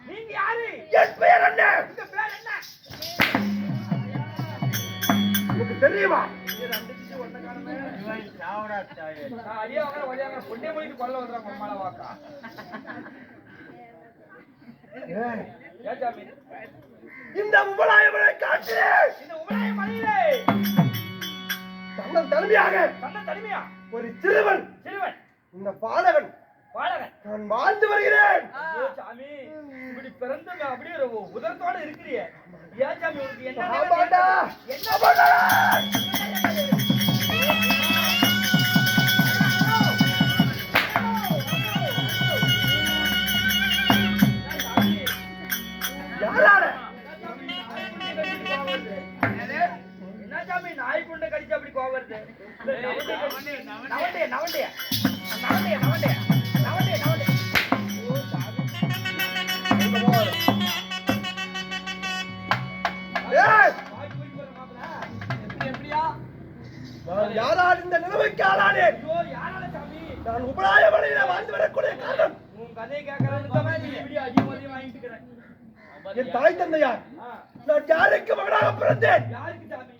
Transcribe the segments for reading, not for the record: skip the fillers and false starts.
நீங்க யாரு? என் பெயர் என்ன? இந்த பெயர் என்ன? உங்களுக்கு தெரியுமா? இந்த உபலாயமலை காட்டிலே இந்த உபலாய மலையிலே தன்னன் தனிமையாக ஒரு சிறுவன் இந்த பாலகன் நான் வாழ்ந்து வருகிறேன். சாமி இப்படி பிறந்த அப்படியே உதரத்தோட இருக்கிறியே ஏன் சாமி உனக்கு என்ன சாமி நாய் குண்டை கடிச்சு அப்படி கோவருது? நவண்டைய நவண்டைய நவண்டைய நவண்டைய நவண்டைய நவண்டைய யாரால் இந்த நிலைமைக்கு ஆளானேன்? நான் உபராய வழியில வாழ்ந்து வரக்கூடிய காரணம் உன் கதையை கேட்கறேன். என் தாய் தந்தையார் நான் யாருக்கு மகனாக பிறந்தேன்? யாருக்கு சாமி?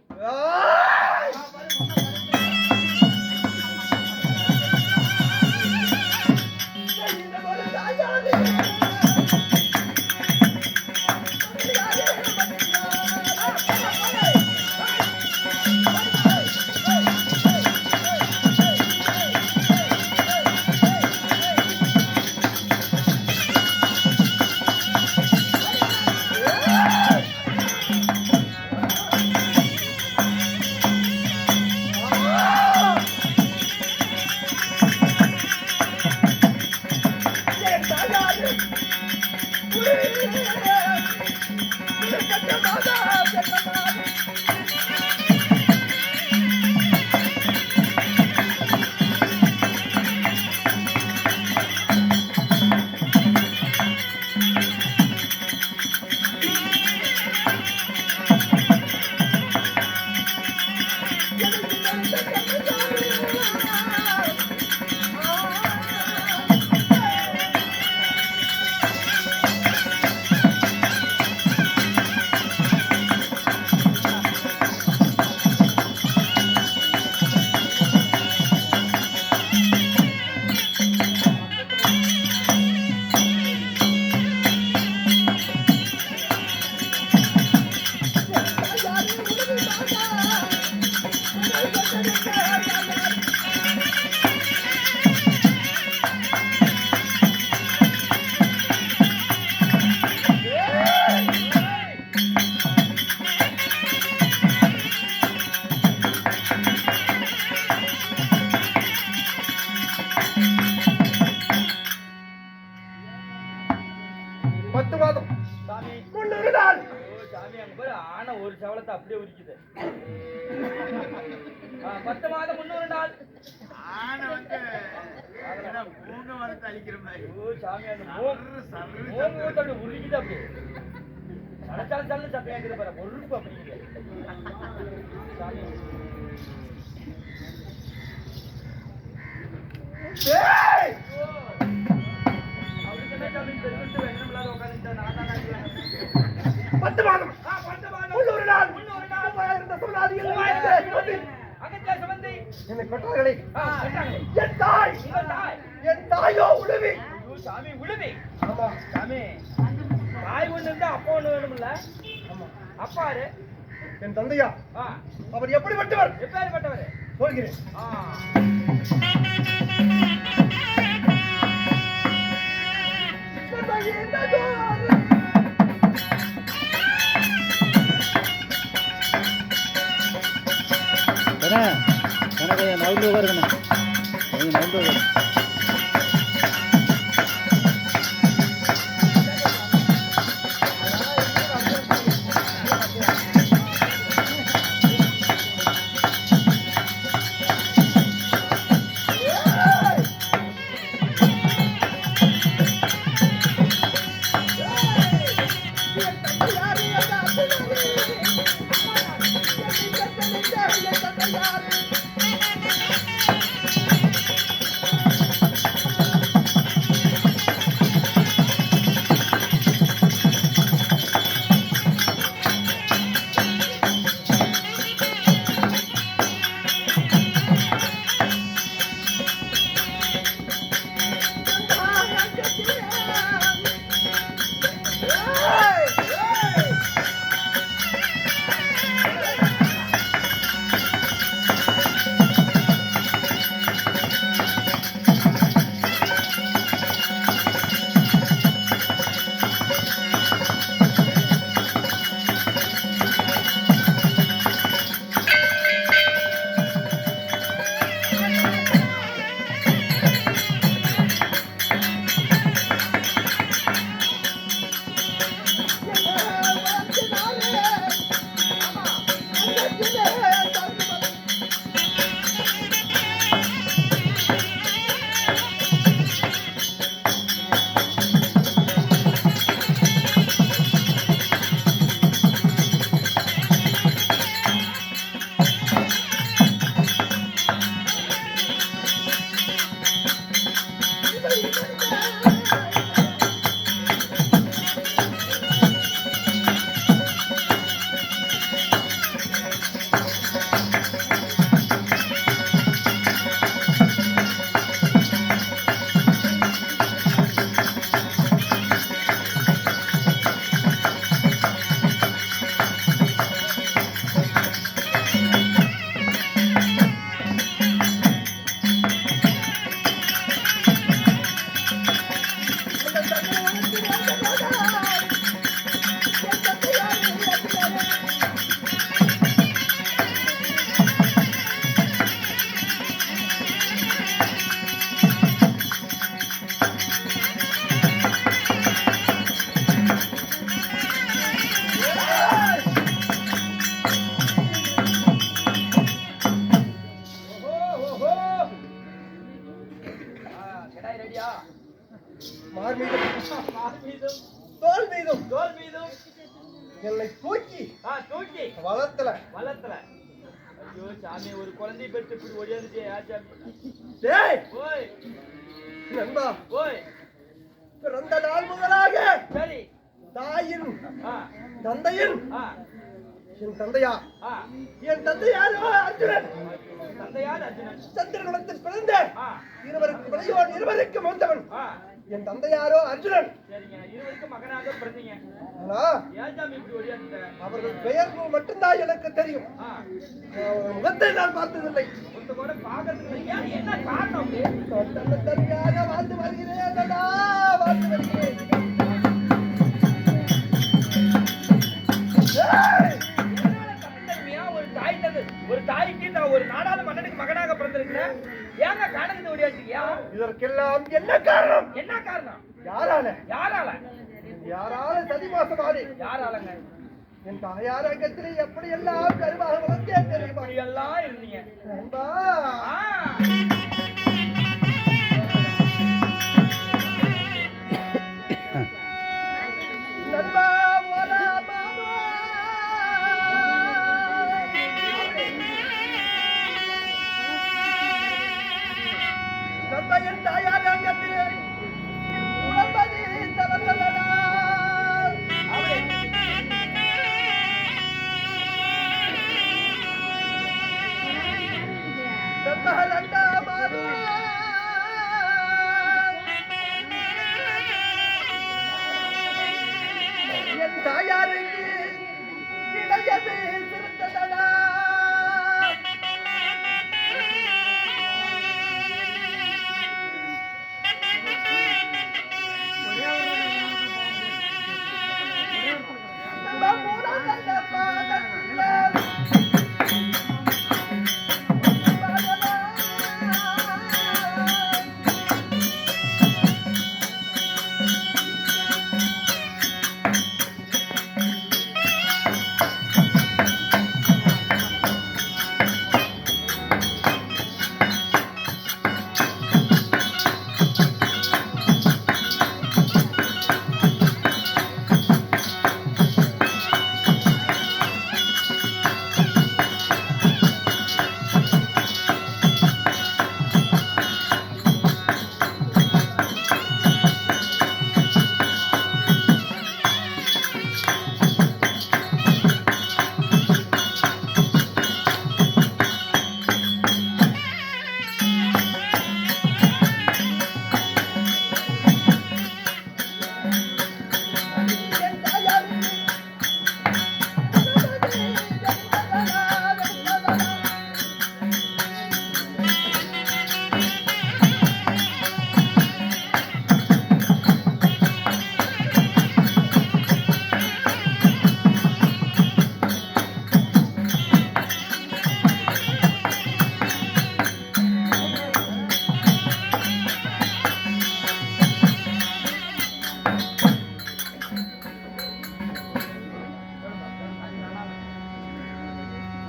சாமி அங்க போய் ஆனா ஒரு சவளத்தை அப்படியே உரிக்குது. 10 மாதம் 300 நாள் ஆனை வந்து பூங்க வளர்த்து அழிக்கிற மாதிரி. ஓ சாமி அந்த மூங்க அப்படி உருகிது அப்படியே சலச்சலன்னு சத்தம் கேட்குது பாரு பொறுப்பு அப்படிங்குது சாமி. அவருக்கு என்ன சாமி தெரிவித்து வெண்ணம் இல்லாத உட்காந்துட்டா நான் தான் 10 மாதம் 300 நாள் இருந்த சொல்லாதிகள் அகத்தியா சம்பந்தி என்னை பெற்றார்களே என் தாயோ உழுவி. சாமி உழுவி? ஆமா சாமி. தாய் ஒண்ணு இருந்தா அப்பா ஒண்ணு வேணும்ல? அப்பாரு என் தந்தையா அவர் எப்படிப்பட்டவர்? எப்பேற்பட்டவர் சொல்கிறேன். நவுண்டு வருங்கண்ணா நவுண்டு வரும். என்னை தூக்கி வளர்த்தல. ஐயோ சாமி ஒரு குழந்தை பெற்று இப்படி ஓடியாந்துச்சே நண்பா. பிறந்த நாள் முதலாக சரி தாயின் தந்தையின் என் தந்தையா அர்ஜுனன் சந்திரகுலத்தில் பிறந்த இருவருக்கு மூத்தவன் என் தந்தையாரோ அர்ஜுனன். மகனாக பிறந்தீங்க. அவர்கள் பெயர் மட்டும்தான் எனக்கு தெரியும். முகத்தை நான் பார்த்ததில்லை. என்ன காரணம்? தனியாக வாழ்ந்து வருகிறேன். ஒரு தாய்க்கு நான் ஒரு நாடாளு மன்னனுக்கு மகனாக பிறந்திருக்கிறேன். ஏங்க காரணத்தை ஓடியாச்சியா? இதற்கெல்லாம் என்ன காரணம்? என்ன காரணம்? யாரால சதி மோசமானி? யாராலங்க? என் தாயார் அங்கத்திலே எப்படி எல்லாம் கருவாக வளர்த்தே தெரியுமா எல்லாம் இருந்தீங்க நண்பா. நண்பா ஒரு மாமா. நண்பா என் தாயார் அங்கத்திலே உடம்பதி தவறலடா. நண்பா ரெண்டாவது என் தாயாருக்கு இளையது சிறுத்ததடா. நண்பா மூணாவது பாதத்தில்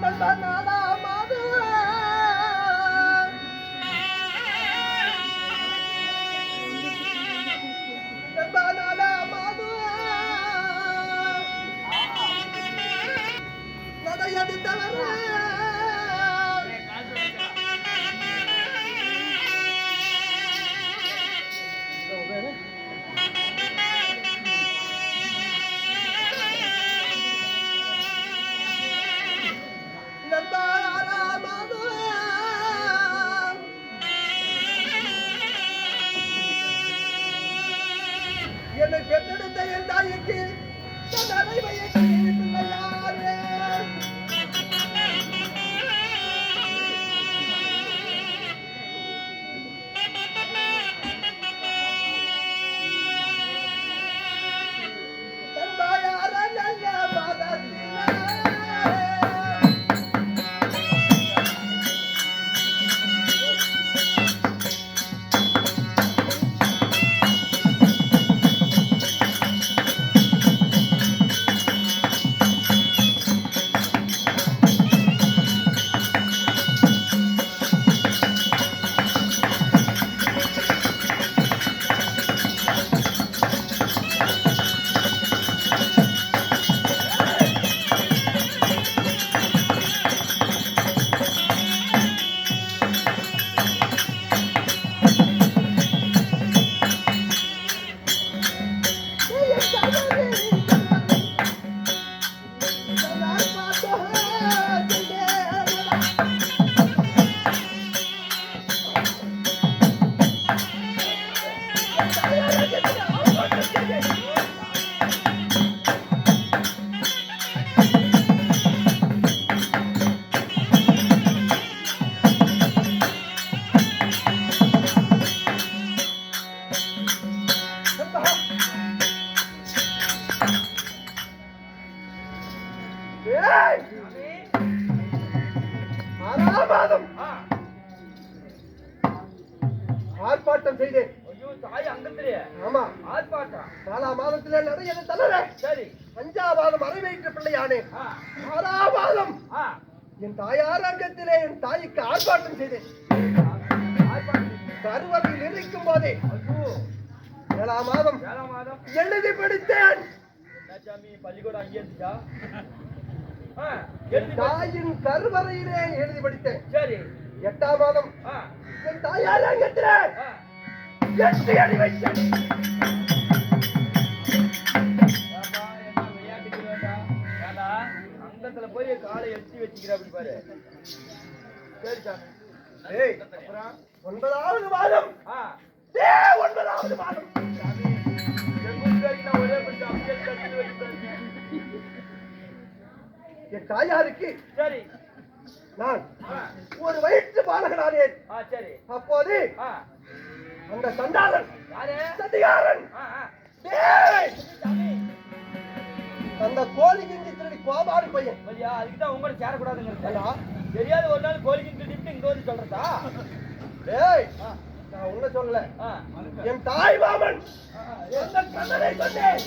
நண்பா நாலாவது நண்பா நாலாவது நடையது தவற நண்பா ஆறாவது என்னை பெற்றெடுத்த என் தாய்க்கு தன் அடைவையை பிள்ளையாரே. தன் தாயார நல்ல பாதத்திலே மாதம் ஆர்ப்பாட்டம் செய்தேன். ஐயோ தாய் அங்கத்திலே ஆமா ஆர்ப்பாட்டம் 4ஆம் மாதத்திலே நடையது தளர. சரி அஞ்சாவாதம் அரை வயிற்று பிள்ளையானே. ஆறாவாதம் என் தாயார் அங்கத்திலே என் தாய்க்கு ஆர்ப்பாட்டம் செய்தேன். கருவறையில் இருக்கும் போதே 7ஆம் மாதம் எழுதி பிடித்தேன். பள்ளிக்கூடம் அங்கே இருந்துச்சா? தாயின் கருவறையிலே எழுதி படித்தேன். சரி. 8ஆம் மாதம் என் தாயார் அங்கத்திலே 8 அடி வைத்தேன். அங்கத்துல போய் காலை எட்டி வச்சுக்கிற அப்படி பாரு. சரி சாமி. ஏய், அப்புறம் 9ஆவது மாதம் 9ஆவது மாதம் சாமி எங்க வரைக்கும் ஒரே கொஞ்சம் அப்படியே தட்டி வைக்கிறேன். என் தாயாருக்கு சரி. நான் ஒரு வயிற்று பாலகனானேன். சரி. அப்போது அந்த சண்டாளன் யாரு? சதிகாரன் அந்த கோழி கிஞ்சி திருடி கோபாடு பையன். அதுக்குதான் உங்களை சேரக்கூடாதுங்கிறது. ஐயா, தெரியாது ஒரு நாள் கோழிக்கு திருடிட்டு இங்க வந்து சொல்றதா? டேய், நான் உன்ன சொல்லல. என் தாய் மாமன் எந்த கண்ணனை சொன்னேன்.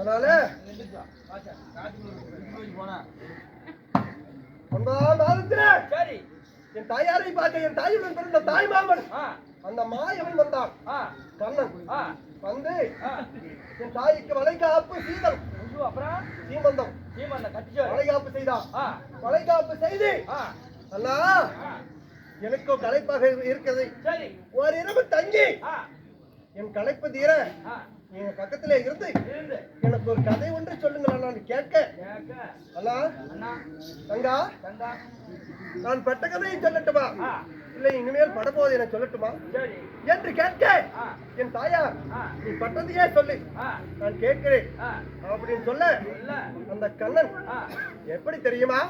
அதனால 9ஆம் மாதத்துல சரி. என் தாயாரை பார்க்க என் தாயுடன் பிறந்த தாய் மாமன் அந்த மாயவன் வந்தான். கண்ணன் வந்து என் தாய்க்கு வளைகாப்பு சீதம் அப்புறம் சீமந்தம் வளைகாப்பு செய்தான். வளைகாப்பு செய்து அண்ணா எனக்கு களைப்பாக இருக்கிறது. ஒரு இரவு தங்கி என் களைப்பு தீர எங்க பக்கத்திலே இருந்து எனக்கு ஒரு கதை ஒன்று சொல்லுங்களா நான் கேட்க. அண்ணா தங்கா, நான் பட்ட கதையை சொல்லட்டுமா இல்லை இனிமேல் படப்போது என சொல்லட்டுமா என்று கேட்க என் தாயார் நீ பட்டதையே சொல்லு நான் கேட்கிறேன் அப்படின்னு சொல்ல அந்த கண்ணன் எப்படி தெரியுமா?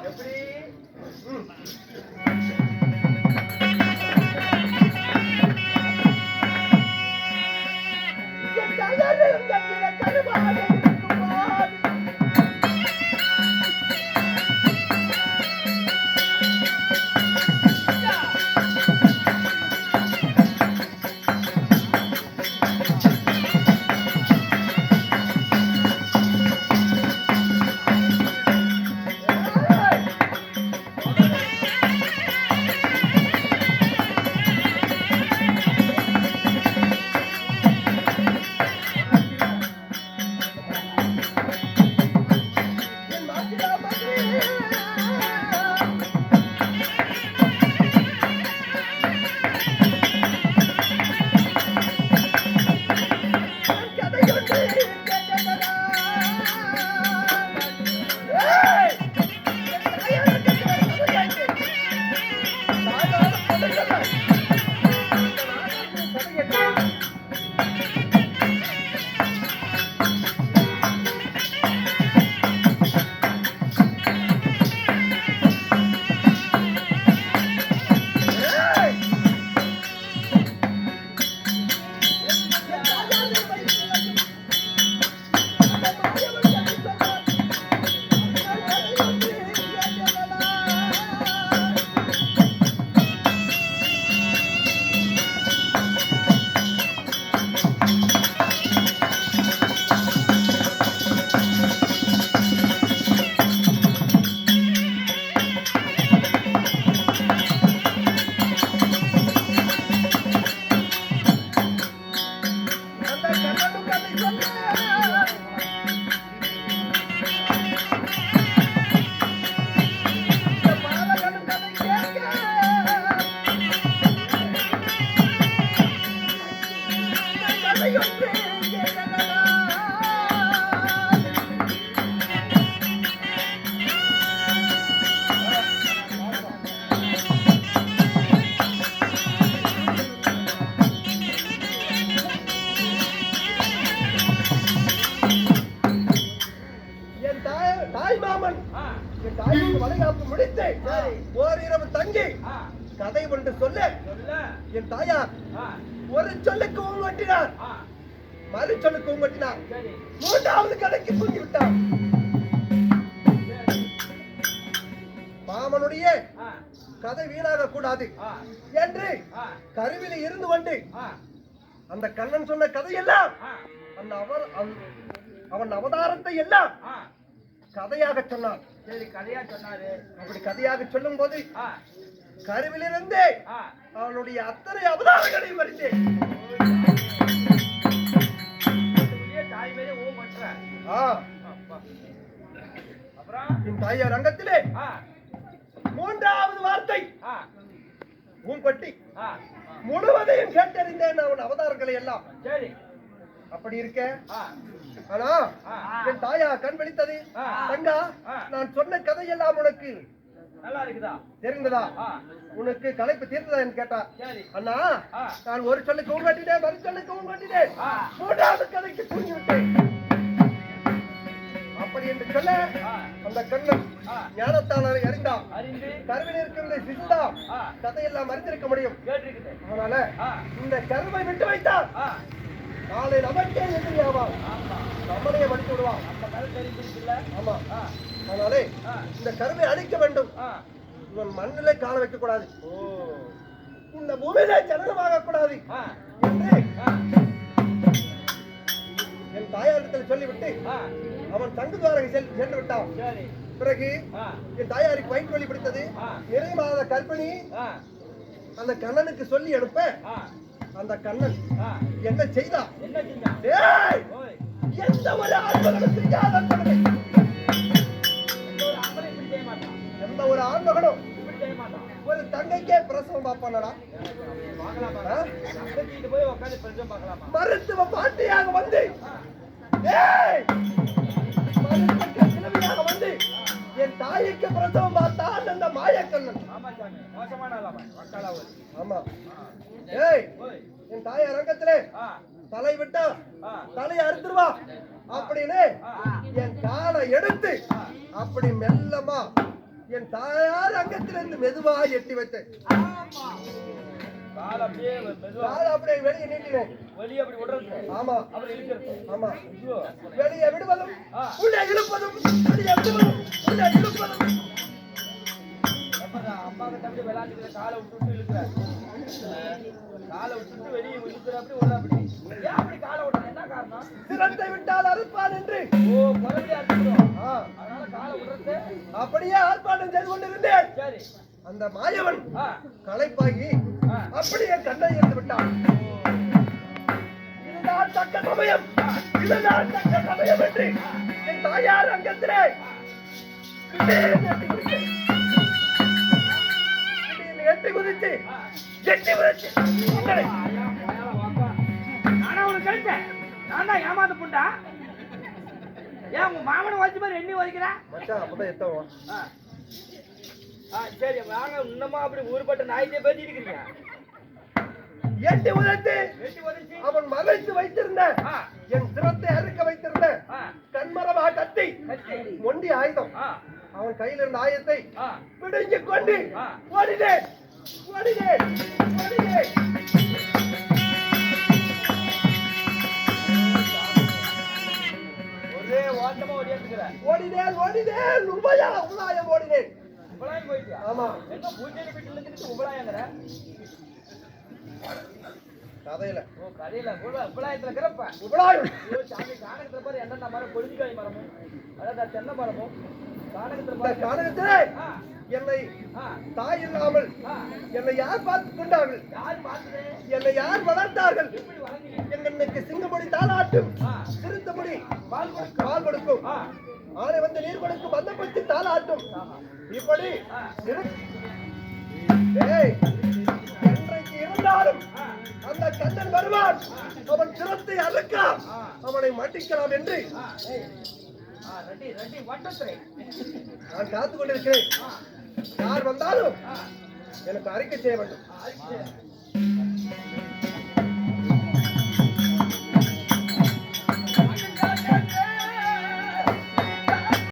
வளைகாப்பு முடித்து ஓரிரவு தங்கி கதை ஒன்று சொல்ல என் தாயார் ஒரு சொல்லுக்கு ஊங்கட்டினார், மறு சொல்லுக்கு ஊங்கட்டினார், 3வது கதைக்கு தூங்கி விட்டார். மாமனுடைய கதை வீணாக கூடாது என்று கருவில இருந்து கொண்டு அந்த கண்ணன் சொன்ன கதையெல்லாம் அவன் அவதாரத்தை எல்லாம் கதையாக சொன்னான். சரி, கதையா சொன்னாரு. அப்படி கதையாக சொல்லும் போது கருவிலிருந்தே அவனுடைய அத்தனை அவதாரங்களையும் அறிந்தேன். தாய்மையே ஓ பண்ற. அப்புறம் என் தாயார் அங்கத்திலே மூன்றாவது வார்த்தை ஊம்பட்டி முழுவதையும் கேட்டறிந்தேன் அவன் அவதாரங்களை எல்லாம். சரி, அப்படி இருக்க ஆனா என் தாயா கண் விழித்தது. தங்கா, நான் சொன்ன கதையெல்லாம் உனக்கு நல்லா இருக்குதா, தெரிந்ததா, உனக்கு களைப்பு தீர்ந்ததா என்று கேட்டா. அண்ணா, நான் ஒரு சொல்லுக்கு ஊன் கட்டினேன், மறு சொல்லுக்கு ஊன் கட்டினேன், மூன்றாவது கதைக்கு தூங்கி விட்டேன். அப்படி என்று சொல்ல அந்த கண்ணன் ஞானத்தாளரை அறிந்தான். கருவில் இருக்கின்ற சித்தா கதையெல்லாம் அறிந்திருக்க முடியும். அதனால இந்த கருவை விட்டு வைத்தான். நாளை நமக்கே எதிரியாவான், நம்மளையே வடித்து விடுவான். ஆமா, அதனாலே இந்த கருவை அழிக்க வேண்டும். இவன் மண்ணிலே கால வைக்க கூடாது, இந்த பூமியிலே ஜனனமாக கூடாது என்று என் தாயாரிடத்தில் சொல்லிவிட்டு அவன் தங்குதுவாரகை சென்று விட்டான். பிறகு என் தாயாருக்கு வயிற்று வலி பிடித்தது. நிறைய மாத கர்ப்பிணி அந்த கண்ணனுக்கு சொல்லி அனுப்ப அந்த கண்ணன் என்ன செய்தான்? எந்த ஒரு ஆண்மகனும் செய்யாத கொடுமை, எந்த ஒரு ஆண்மகனும் ஒரு தங்கைக்கே பிரசவம் பார்ப்பானடா. மருத்துவ பாட்டியாக வந்து வந்து என் தாய்க்கு பிரசவம் பார்த்தான் அந்த மாயக்கண்ணன். ஆமா, ஏய், என் தாய் அரங்கத்திலே தலை விட்டா தலையை அறுத்துருவா அப்படின்னு என் காலை எடுத்து அப்படி மெல்லமா என் தாயார் அங்கத்திலிருந்து மெதுவா எட்டி வைத்தேன். அப்படியே வெளியே நீட்டினேன். ஆமா, ஆமா, வெளியே விடுவதும் உள்ளே இழுப்பதும், வெளியே விடுவதும் உள்ளே இழுப்பதும். அம்மா கிட்ட அப்படி விளையாட்டு காலை விட்டு இழுக்கிற, காலை விட்டு வெளியே இழுக்கிற, அப்படி உள்ள அப்படி. ஏன் அப்படி காலை விட்ட? என்ன காரணம்? சிரத்தை விட்டால் அறுப்பான் என்று. ஓ, குழந்தைய அறுத்துடும், அதனால காலை விடுறது. அப்படியே ஆர்ப்பாட்டம் செய்து கொண்டிருந்தேன். சரி, அந்த மாயவன் களைப்பாகி அப்படியே கண்ணை இருந்து விட்டான். இதுதான் தக்க சமயம், இதுதான் தக்க சமயம் என்று என் தாயார் அங்கத்திலே எட்டி குதிச்சு நானா உனக்கு கழிச்சேன்? நான் தான் ஏமாந்து புண்டா. ஏன் உங்க மாமனை வச்சு மாதிரி எண்ணி வரைக்கிறா? மச்சான் அப்பதான் எத்தவா. சரி வாங்க, இன்னமா அப்படி ஊர்பட்ட நாய்க்கே பேசிட்டு இருக்கீங்க. எட்டி உதைத்து அவன் மறைத்து வைத்திருந்த என் சிரத்தை அறுக்க வைத்திருந்த கண்மரமா கத்தி ஒண்டி ஆயுதம் அவன் கையில் இருந்த ஆயுதத்தை பிடிஞ்சு கொண்டு ஓடினேன் ஓடினேன் ஓடினேன். ஒரே ஓட்டமா ஓடியாந்துக்கிறேன். ஓடினேன் ஓடினேன் உபாயம் ஓடினேன். உபலாயம் போயிட்டியா? ஆமா. என்ன பூஜை வீட்டுல இருந்து உபலாயங்கிற கதையில? ஓ, கதையில உபலாயத்துல இருக்கிறப்ப உபலாயம். சாமி காணகத்துல பாரு என்னென்ன மரம், கொழுந்திக்காய் மரமும், அதாவது தென்னை மரமும் காணகத்திலே என்னை தாய் இல்லாமல் என்னை யார் பார்த்து கொண்டார்கள்? என்னை யார் வளர்த்தார்கள்? எங்களுக்கு சிங்கமொழி தாளாட்டும், சிறுத்தமொழி பால் கொடுக்கும், ஆனை வந்து நீர் கொடுக்கும், பந்தப்பட்டு தாளாட்டும். இப்படி என்றைக்கு இருந்தாலும் அந்த கண்ணன் வருவான், அவன் சிரத்தை அறுக்கலாம், அவனை மட்டிக்கலாம் என்று நான் காத்துக் கொண்டிருக்கிறேன். யார் வந்தாலும் எனக்கு அறிக்கை செய்ய வேண்டும்.